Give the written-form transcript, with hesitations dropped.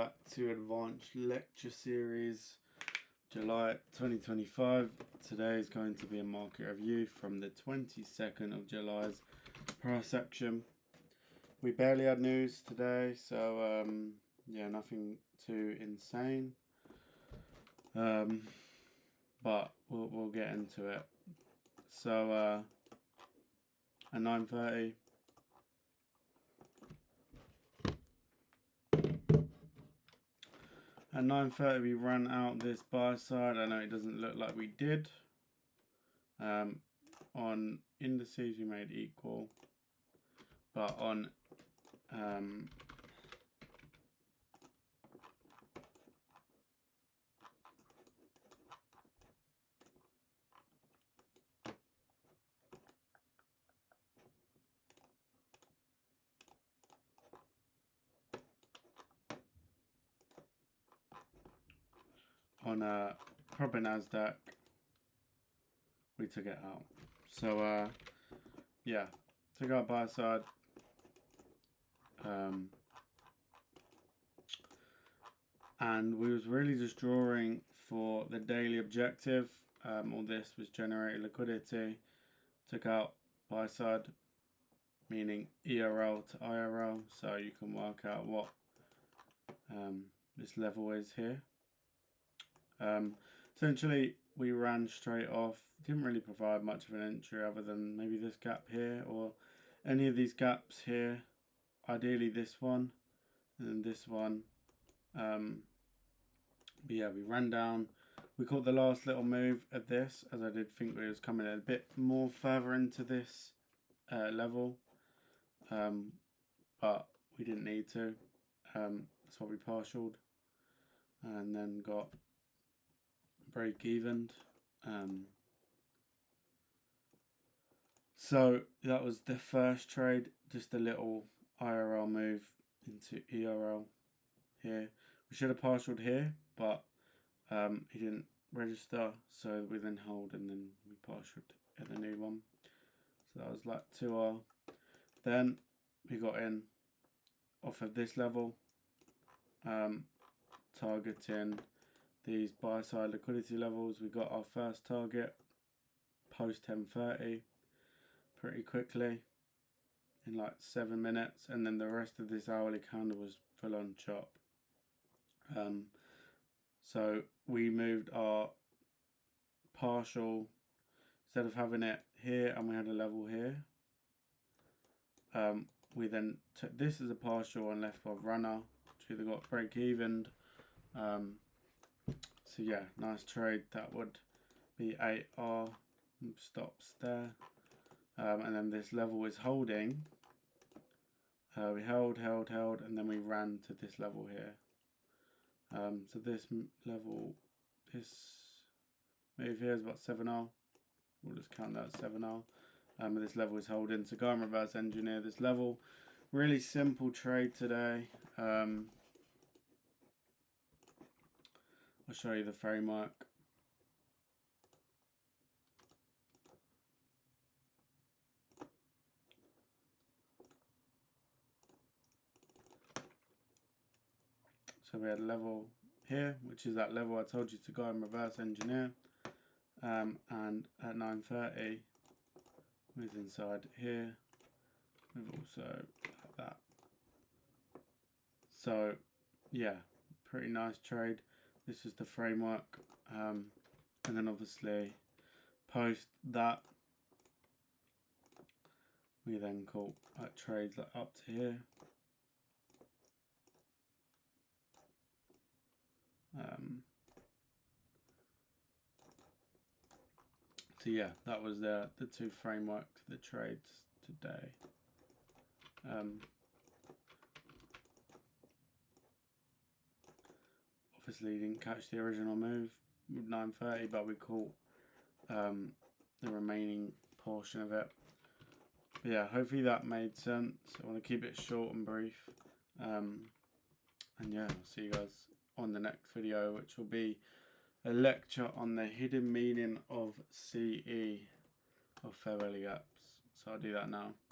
Back to Advanced Lecture Series, July 2025. Today is going to be a market review from the 22nd of July's price action. We barely had news today, so yeah, nothing too insane. But we'll get into it. So at 9:30. At 9:30 we ran out this buy side. I know it doesn't look like we did. On indices we made equal, but on proper Nasdaq we took it out. So yeah, took out buy side. And we was really just drawing for the daily objective. All this was generating liquidity. Took out buy side, meaning ERL to IRL, so you can work out what this level is here. Essentially we ran straight off, didn't really provide much of an entry other than maybe this gap here or any of these gaps here, ideally this one and then this one. But yeah, we ran down, we caught the last little move of this, as I did think we was coming a bit more further into this level, but we didn't need to. That's what we partialed and then got break evened. So that was the first trade, just a little IRL move into ERL here. We should have partialed here, but he didn't register, so we then hold and then we partialed at the new one. So that was like 2R. Then we got in off of this level, targeting these buy side liquidity levels. We got our first target post 10:30 pretty quickly in like 7 minutes, and then the rest of this hourly candle was full on chop. So we moved our partial, instead of having it here and we had a level here, we then took this as a partial and left our runner, which either got break evened. So yeah, nice trade. That would be 8R, stops there. And then this level is holding. We held, and then we ran to this level here. So this level, this move here is about 7R. We'll just count that as 7R. And this level is holding. So go and reverse engineer this level. Really simple trade today. I'll show you the framework. So we had a level here, which is that level I told you to go and reverse engineer. And at 9:30, was inside here. We've also like that. So yeah, pretty nice trade. This is the framework. And then obviously post that, we then caught trades like up to here. So yeah, that was the two framework, the trades today. Obviously didn't catch the original move with 9:30, but we caught the remaining portion of it. But yeah, hopefully that made sense. I want to keep it short and brief. And yeah, I'll see you guys on the next video, which will be a lecture on the hidden meaning of CE, of fair value gaps. So I'll do that now.